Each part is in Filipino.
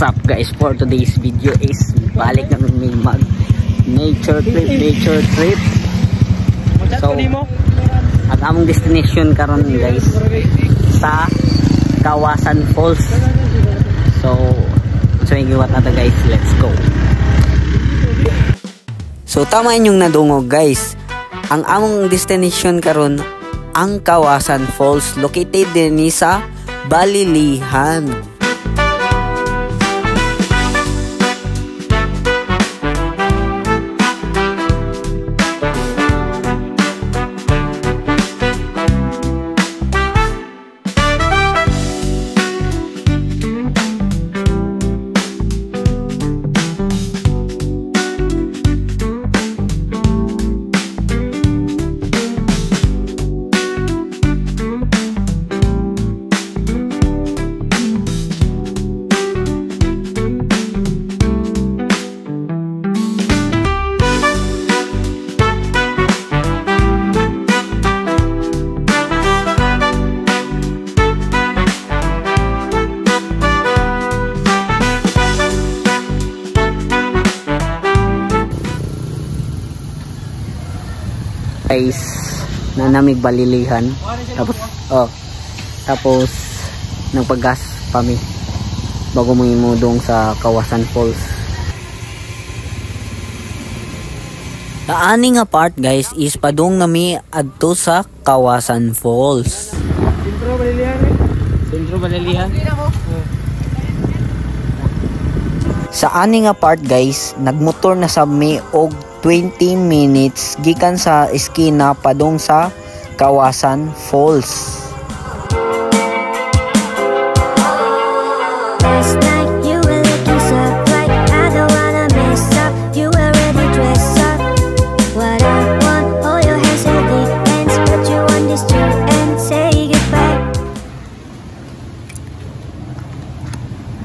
What's up guys, for today's video is balik na may mag nature trip. So ang among destination karon guys sa Kawasan Falls. So giwat na guys, let's go. So tama inyong nadungog guys, ang among destination karon ang Kawasan Falls, located din sa Balilihan. Guys, nanamig Balilihan, tapos nagpagas kami bago mo imudong sa Kawasan Falls. Ani nga part guys is padung nami adto sa Kawasan Falls. Sentro Balilihan. Sa ani nga part guys, nagmotor na sab mi og 20 minutes gikan sa eskina padung sa Kawasan Falls.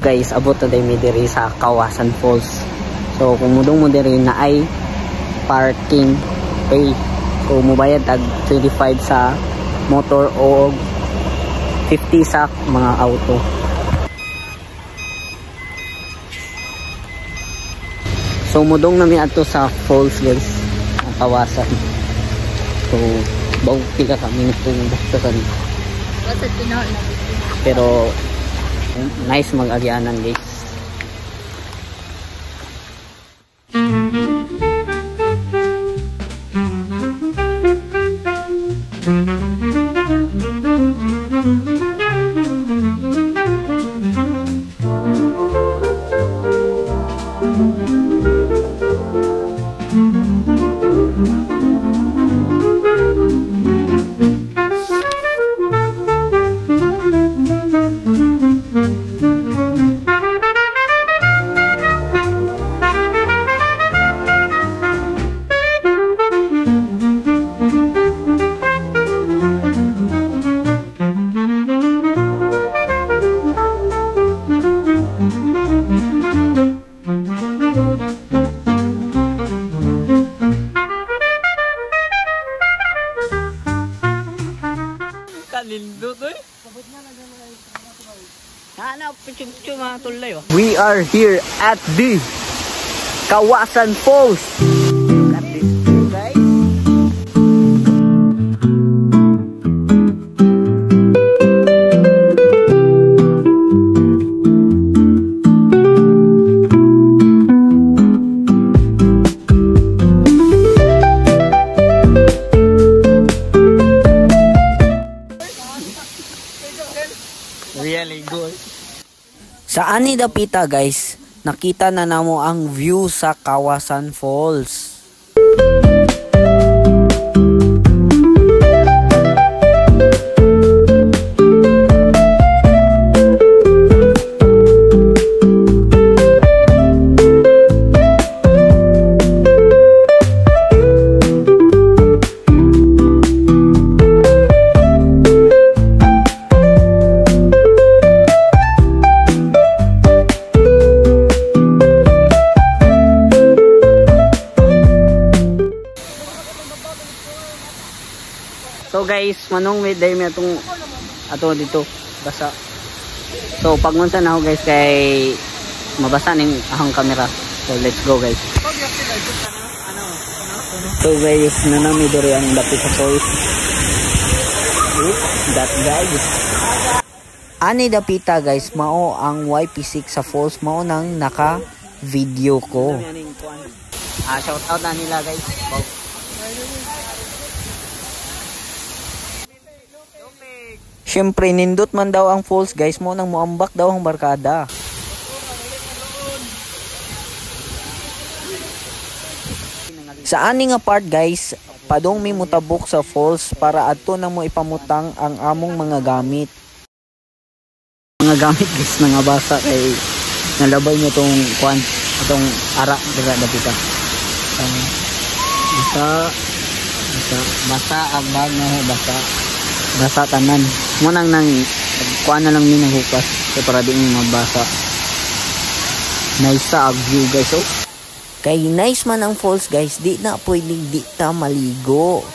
Guys, abot na tayo diri sa Kawasan Falls. So kung mudong mo diri na ay parking pay, so mubayad tag 25 sa motor o 50 sa mga auto. So mudong namin ato sa falls guys, ang Kawasan. So bago pika kami nitong bastasan, pero nice mag-agyanan guys. We are here at the Kawasan Falls. Look at this view, guys. Really good. Sa ani dapita guys, nakita na namo ang view sa Kawasan Falls. So guys, manong may day may ato dito basa. So pag munta na ako guys kay mabasa ning ahong camera. So let's go guys. So guys, nanami diri ang dapit sa falls. That guys. Ani dapita guys, mao ang YP6 sa falls, mao nang naka-video ko. Shout out na nila guys. Wow. Syempre nindot man daw ang falls guys, mo nang moambak daw ang barkada. Sa ani nga part guys, padong mi mutabok sa falls para adto na mo ipamutang ang among mga gamit. Mga gamit guys na nga basa kay nalabay niya tong kuan, atong ara dira dapita. Basa ang bag na basa tanan. Mo nang kuan na lang mi nang hukas so para di mabasa. Nice sa view guys oh. Kay nice man ang falls guys, di na pwedeng di ta maligo.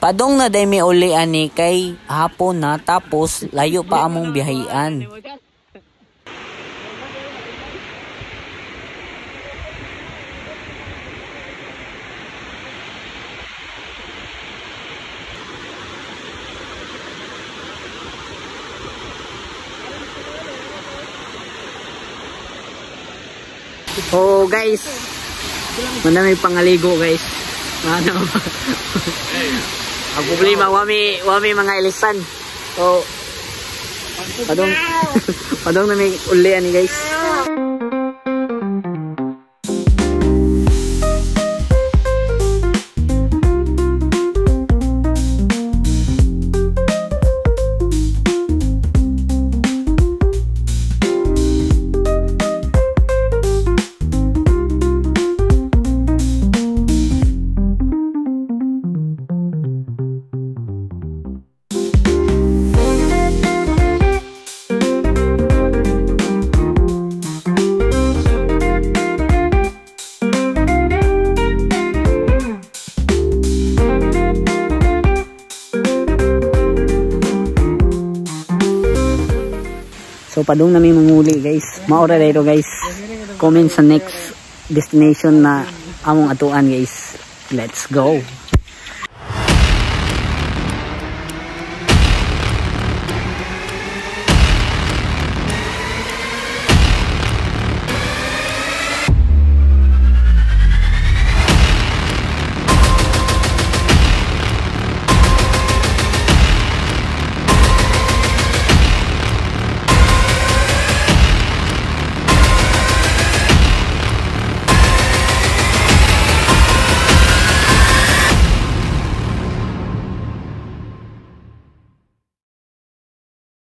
Padong na day mi uli ani kay hapon na tapos layo pa among biyahian. Oh guys, madami pangaligo guys. Ano? Ang problema, wami mga ilisan. So, padong na may ulian ni guys. So padung na may manguli guys. Maura dito guys. Comment sa next destination na among atuan guys. Let's go.